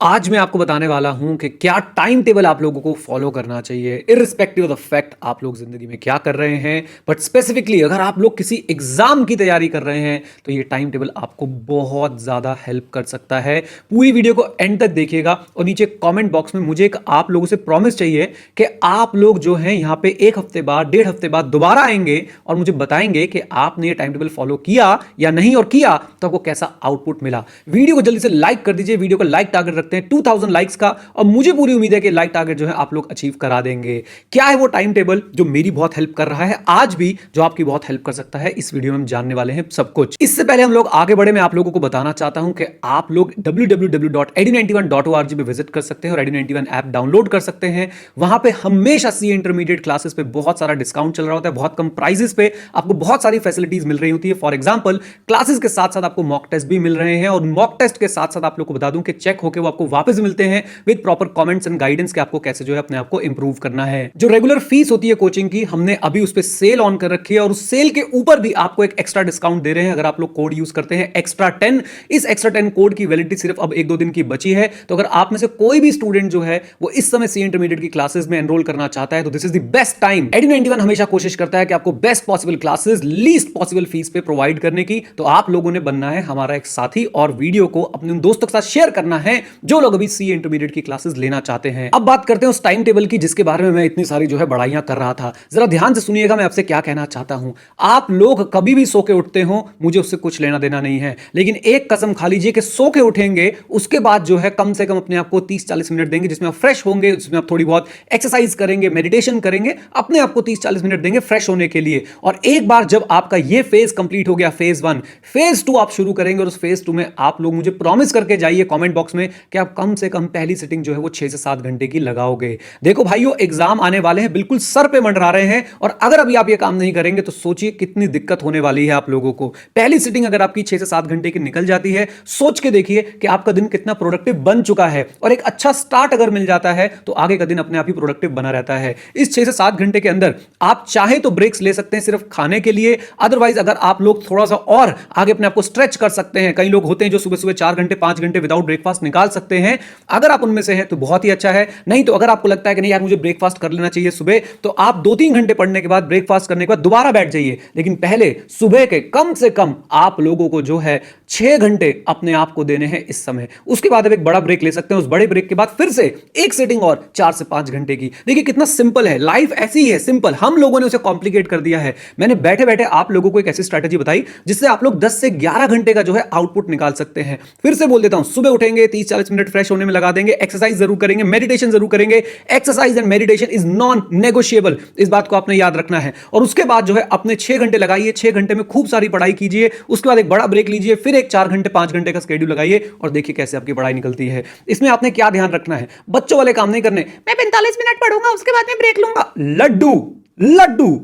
आज मैं आपको बताने वाला हूं कि क्या टाइम टेबल आप लोगों को फॉलो करना चाहिए इररिस्पेक्टिव ऑफ द फैक्ट आप लोग जिंदगी में क्या कर रहे हैं। बट स्पेसिफिकली अगर आप लोग किसी एग्जाम की तैयारी कर रहे हैं तो ये टाइम टेबल आपको बहुत ज्यादा हेल्प कर सकता है। पूरी वीडियो को एंड तक देखिएगा और नीचे कमेंट बॉक्स में मुझे एक आप लोगों से प्रॉमिस चाहिए कि आप लोग जो हैं यहाँ पे एक हफ्ते बाद 1.5 हफ्ते बाद दोबारा आएंगे और मुझे बताएंगे कि आपने ये टाइम टेबल फॉलो किया या नहीं, और किया तो आपको कैसा आउटपुट मिला। वीडियो को जल्दी से लाइक कर दीजिए। वीडियो को लाइक टारगेट रखते हैं 2000 लाइक्स का और मुझे पूरी उम्मीद है कि लाइक टारगेट जो है आप लोग अचीव करा देंगे। क्या है वो टाइम टेबल जो मेरी बहुत हेल्प कर रहा है आज भी, जो आपकी बहुत हेल्प कर सकता है, इस वीडियो में हम जानने वाले हैं सब कुछ। इससे पहले हम लोग आगे बढ़े, मैं आप लोगों को बताना चाहता हूं कि आप लोग www.edu91.org पे विजिट कर सकते हैं और edu91 ऐप डाउनलोड कर सकते हैं। वहां पे हमेशा सीए इंटरमीडिएट क्लासेस पे बहुत सारा डिस्काउंट चल रहा होता है, बहुत कम प्राइसेस पे आपको बहुत सारी फैसिलिटीज मिल रही होती है। फॉर एग्जांपल क्लासेस के साथ साथ आपको मॉक टेस्ट भी मिल रहे हैं और मॉक टेस्ट के साथ साथ आप लोग को बता दूं कि चेक होकर वो आपको वापस मिलते हैं with proper comments and guidance कि आपको कैसे जो है अपने आप को इंप्रूव करना है। जो रेगुलर फीस होती है कोचिंग की, हमने अभी उस पे सेल ऑन कर रखी है और उस सेल के ऊपर भी आपको एक एक्स्ट्रा डिस्काउंट दे रहे हैं अगर आप लोग कोड यूज करते हैं extra10। इस extra10 कोड की वैलिडिटी सिर्फ अब 1-2 दिन की बची है, तो अगर आप में से कोई भी स्टूडेंट जो है वो इस समय सी इंटरमीडिएट की क्लासेस में एनरोल करना चाहता है तो this is the best time. edu91 हमेशा कोशिश करता है कि आपको best possible classes least possible fees पे प्रोवाइड करने की, तो आप लोगों ने बनना है हमारा एक साथी और वीडियो को अपने उन दोस्तों के साथ शेयर करना है जो लोग अभी सी इंटरमीडिएट की क्लासेस लेना चाहते हैं। अब बात करते हैं उस टाइम टेबल की जिसके बारे में मैं इतनी सारी जो है बड़ाइयां कर रहा था। जरा ध्यान से सुनिएगा मैं आपसे क्या कहना चाहता हूं। आप लोग कभी भी सो के उठते हो, मुझे उससे कुछ लेना देना नहीं है, लेकिन एक कसम खा लीजिए कि सो के उठेंगे उसके बाद जो है कम से कम अपने आप को 30-40 मिनट देंगे जिसमें आप फ्रेश होंगे, जिसमें आप थोड़ी बहुत एक्सरसाइज करेंगे, मेडिटेशन करेंगे, अपने आप को 30-40 मिनट देंगे फ्रेश होने के लिए। और एक बार जब आपका ये फेज कंप्लीट हो गया, फेज 1, फेज 2 आप शुरू करेंगे और उस फेज 2 में आप लोग मुझे प्रॉमिस करके जाइए कमेंट बॉक्स में कि आप कम से कम पहली सिटिंग जो है वो 6 से 7 घंटे की लगाओगे। देखो भाइयों, एग्जाम आने वाले हैं, बिल्कुल सर पे मंडरा रहे हैं, और अगर अभी आप ये काम नहीं करेंगे तो सोचिए कितनी दिक्कत होने वाली है आप लोगों को। पहली सिटिंग अगर आपकी 6 से 7 घंटे की निकल जाती है, सोच के देखिए कि आपका दिन कितना प्रोडक्टिव बन चुका है, और एक अच्छा स्टार्ट अगर मिल जाता है तो आगे का दिन अपने आप ही प्रोडक्टिव बना रहता है। इस 6 से 7 घंटे के अंदर आप चाहे तो ब्रेक्स ले सकते हैं सिर्फ खाने के लिए, अदरवाइज अगर आप लोग थोड़ा सा और आगे अपने आप को स्ट्रेच कर सकते हैं। कई लोग होते हैं जो सुबह सुबह 4 घंटे 5 घंटे विदाउट ब्रेकफास्ट निकाल सकते हैं। अगर आप उनमें से हैं तो बहुत ही अच्छा है, नहीं तो अगर आपको लगता है कि नहीं यार मुझे ब्रेकफास्ट कर लेना चाहिए सुबह, तो आप 2-3 घंटे पढ़ने के बाद, ब्रेकफास्ट करने के बाद दोबारा बैठ जाइए, लेकिन पहले सुबह के कम से कम आप लोगों को जो है 6 घंटे अपने आप को देने हैं इस समय। उसके बाद आप एक बड़ा ब्रेक ले सकते हैं, उस बड़े ब्रेक के बाद फिर से एक सेटिंग और 4 से 5 घंटे की। देखिए कितना सिंपल है, लाइफ ऐसी ही है, सिंपल। हम लोगों ने उसे कॉम्प्लिकेट कर दिया है। मैंने बैठे बैठे आप लोगों को एक ऐसी स्ट्रैटेजी बताई जिससे आप लोग 10 से 11 घंटे का जो है आउटपुट निकाल सकते हैं। फिर से बोल देता हूं, सुबह उठेंगे, 30-40 मिनट फ्रेश होने में लगा देंगे, एक्सरसाइज जरूर करेंगे, मेडिटेशन जरूर करेंगे। Exercise and meditation is non negotiable, इस बात को आपने याद रखना है। और उसके बाद जो है अपने 6 घंटे लगाइए, 6 घंटे में खूब सारी पढ़ाई कीजिए, उसके बाद एक बड़ा ब्रेक लीजिए, फिर एक 4 घंटे 5 घंटे का स्केड्यूल लगाइए और देखिए कैसे आपकी पढ़ाई निकलती है। इसमें आपने क्या ध्यान रखना है, बच्चों वाले काम नहीं करने, मैं 45 मिनट पढ़ूंगा उसके बाद मैं ब्रेक लूंगा। लड्डू लड्डू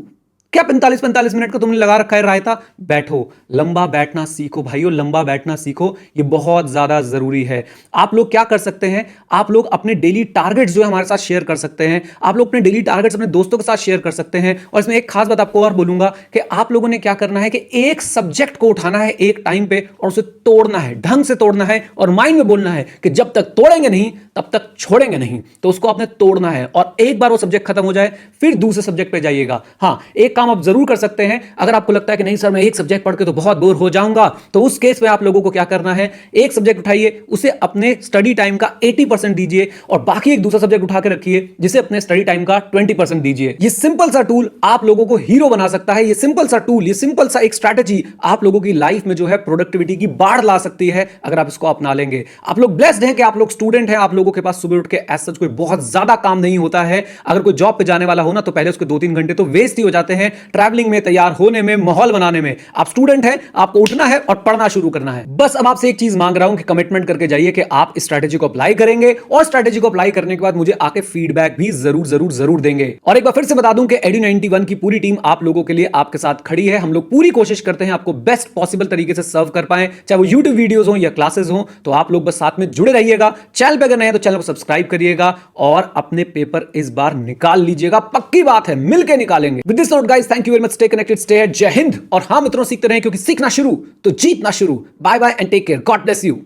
क्या 45-45 मिनट का तुमने लगा रखा है रायता? बैठो, लंबा बैठना सीखो भाइयों, लंबा बैठना सीखो, ये बहुत ज्यादा जरूरी है। आप लोग क्या कर सकते हैं, आप लोग अपने डेली टारगेट्स जो है हमारे साथ शेयर कर सकते हैं। आप लोग अपने डेली टारगेट्स अपने दोस्तों के साथ शेयर कर सकते हैं। और इसमें एक खास बात आपको और बोलूंगा कि आप लोगों ने क्या करना है कि एक सब्जेक्ट को उठाना है एक टाइम पे और उसे तोड़ना है, ढंग से तोड़ना है, और माइंड में बोलना है कि जब तक तोड़ेंगे नहीं तब तक छोड़ेंगे नहीं। तो उसको आपने तोड़ना है, और एक बार वो सब्जेक्ट खत्म हो जाए फिर दूसरे सब्जेक्ट पे जाइएगा। हाँ, एक काम आप जरूर कर सकते हैं, अगर आपको लगता है कि नहीं सर मैं एक सब्जेक्ट पढ़ के तो बहुत बोर हो जाऊंगा, तो उस केस में आप लोगों को क्या करना है, एक सब्जेक्ट उठाइए, उसे अपने स्टडी टाइम का 80% दीजिए, और बाकी एक दूसरा सब्जेक्ट उठा के रखिए जिसे अपने स्टडी टाइम का 20% दीजिए। ये सिंपल सा टूल आप लोगों को हीरो बना सकता है। ये सिंपल सा टूल, ये सिंपल सा एक स्ट्रैटेजी आप लोगों की लाइफ में जो है प्रोडक्टिविटी की बाढ़ ला सकती है अगर आप इसको अपना लेंगे। आप लोग ब्लेस्ड हैं कि आप लोग स्टूडेंट हैं, आप लोगों के पास सुबह उठ के एज सच कोई बहुत ज्यादा काम नहीं होता है। अगर कोई जॉब पे जाने वाला हो ना तो पहले उसके 2-3 घंटे तो वेस्ट ही हो जाते हैं ट्रैवलिंग में, तैयार होने में, माहौल बनाने में। आप स्टूडेंट हैं, आपको उठना है और पढ़ना शुरू करना है। बस अब आपसे एक चीज मांग रहा हूं कि कमिटमेंट करके जाइए कि आप इस स्ट्रैटेजी को अप्लाई करेंगे, और स्ट्रैटेजी को अप्लाई करने के बाद मुझे आके फीडबैक भी जरूर जरूर जरूर देंगे। और एक बार फिर से बता दूं कि edu91 की पूरी टीम आप लोगों के लिए आपके साथ खड़ी है। हम लोग पूरी कोशिश करते हैं आपको बेस्ट पॉसिबल तरीके से सर्व कर पाए, चाहे वो यूट्यूब वीडियोस हो या क्लासेस हो। तो आप लोग बस साथ में जुड़े रहिएगा। चैनल पे अगर नए हैं तो चैनल को सब्सक्राइब करिएगा और अपने पेपर इस बार निकाल लीजिएगा, पक्की बात है, मिलकर निकालेंगे। With this note guys, thank you very much, stay connected, stay जय हिंद। और हाँ मित्रों, सीखते रहें क्योंकि सीखना शुरू तो जीतना शुरू। Bye bye and take care, God bless you.